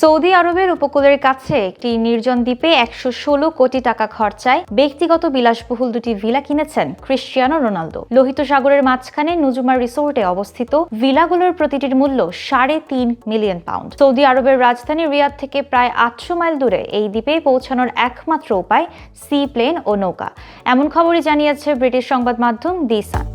Saudi আরবের উপকূলের কাছে একটি নির্জন দ্বীপে ১১৬ কোটি টাকা খরচায় ব্যক্তিগত বিলাসবহুল দুটি ভিলা কিনেছেন ক্রিশ্চিয়ানো রোনালদো। লোহিত সাগরের মাঝখানে নুজুমা রিসোর্টে অবস্থিত ভিলাগুলোর প্রতিটির মূল্য ৩.৫ মিলিয়ন পাউন্ড। সৌদি আরবের রাজধানী রিয়াদ থেকে প্রায় ৮০০ মাইল দূরে এই দ্বীপে পৌঁছানোর একমাত্র উপায় সি প্লেন ও নৌকা, এমন খবরই জানিয়েছে ব্রিটিশ সংবাদ মাধ্যম দি সান।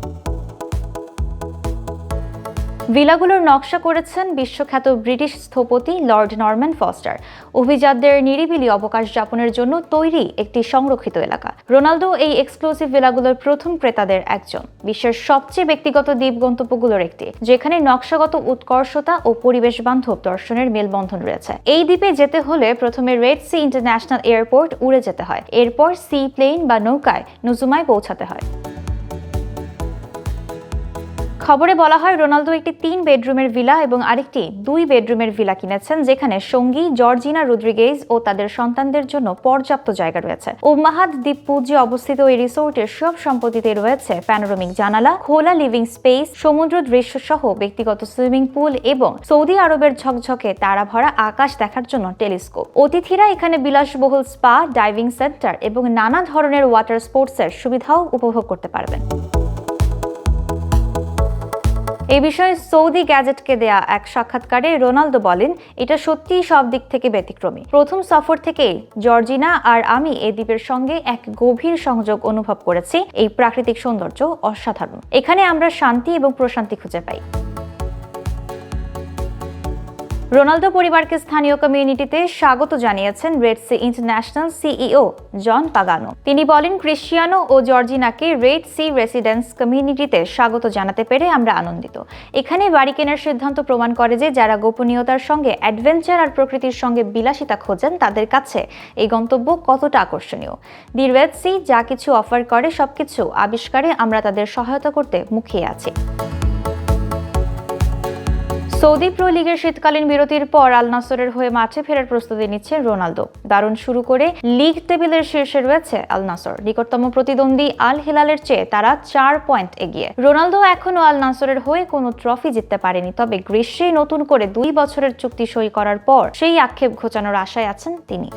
ভিলাগুলোর নকশা করেছেন বিশ্বখ্যাত ব্রিটিশ স্থপতি লর্ড নরম্যান ফস্টার। অভিজাতদের নিরিবিলি অবকাশ যাপনের জন্য তৈরি একটি সংরক্ষিত এলাকা। রোনালদো এই এক্সক্লুসিভ ভিলাগুলোর প্রথম ক্রেতাদের একজন। বিশ্বের সবচেয়ে ব্যক্তিগত দ্বীপ গন্তব্যগুলোর একটি, যেখানে নকশাগত উৎকর্ষতা ও পরিবেশ বান্ধব দর্শনের মেলবন্ধন রয়েছে। এই দ্বীপে যেতে হলে প্রথমে রেড সি ইন্টারন্যাশনাল এয়ারপোর্ট উড়ে যেতে হয়, এরপর সি প্লেন বা নৌকায় নুজুমায় পৌঁছাতে হয়। খবরে বলা হয় রোনালদো একটি ৩ বেডরুমের ভিলা এবং আরেকটি ২ বেডরুমের ভিলা কিনেছেন, যেখানে সঙ্গী জর্জিনা রদ্রিগেজ ও তাদের সন্তানদের জন্য পর্যাপ্ত জায়গা রয়েছে। উম্মাহাত দ্বীপপুঞ্জে অবস্থিত এই রিসোর্টের সব সম্পত্তিতে রয়েছে প্যানোরামিক জানালা, খোলা লিভিং স্পেস, সমুদ্র দৃশ্য সহ ব্যক্তিগত সুইমিং পুল এবং সৌদি আরবের ঝকঝকে তারা ভরা আকাশ দেখার জন্য টেলিস্কোপ। অতিথিরা এখানে বিলাসবহুল স্পা, ডাইভিং সেন্টার এবং নানা ধরনের ওয়াটার স্পোর্টসের সুবিধাও উপভোগ করতে পারবেন। এই বিষয়ে সৌদি গ্যাজেটকে দেয়া এক সাক্ষাৎকারে রোনালদো বলেন, এটা সত্যিই সব দিক থেকে ব্যতিক্রমী। প্রথম সফর থেকেই জর্জিনা আর আমি এই দ্বীপের সঙ্গে এক গভীর সংযোগ অনুভব করেছি। এই প্রাকৃতিক সৌন্দর্য অসাধারণ। এখানে আমরা শান্তি এবং প্রশান্তি খুঁজে পাই। রোনালদো পরিবারকে স্থানীয় কমিউনিটিতে স্বাগত জানিয়েছেন রেড সি ইন্টারন্যাশনাল সিইও জন পাগানো। তিনি বলেন, ক্রিশ্চিয়ানো ও জর্জিনাকে রেড সি রেসিডেন্স কমিউনিটিতে স্বাগত জানাতে পেরে আমরা আনন্দিত। এখানে বাড়ি কেনার সিদ্ধান্ত প্রমাণ করে যে যারা গোপনীয়তার সঙ্গে অ্যাডভেঞ্চার আর প্রকৃতির সঙ্গে বিলাসিতা খোঁজেন তাদের কাছে এই গন্তব্য কতটা আকর্ষণীয়। দি রেড সি যা কিছু অফার করে সবকিছু আবিষ্কারে আমরা তাদের সহায়তা করতে মুখিয়ে আছি। সৌদি প্রো লিগের শীতকালীন বিরতির পর আল নাসরের হয়ে মাঠে ফেরার প্রস্তুতি নিচ্ছে রোনালদো। দারুণ শুরু করে লিগ টেবিলের শীর্ষে রয়েছে আল নাসর। নিকটতম প্রতিদ্বন্দ্বী আল হিলালের চেয়ে তারা ৪ পয়েন্ট এগিয়ে। রোনালদো এখনও আল নাসরের হয়ে কোনো ট্রফি জিততে পারেনি, তবে গ্রীষ্মে নতুন করে ২ বছরের চুক্তি সই করার পর সেই আক্ষেপ ঘোচানোর আশায় আছেন তিনি।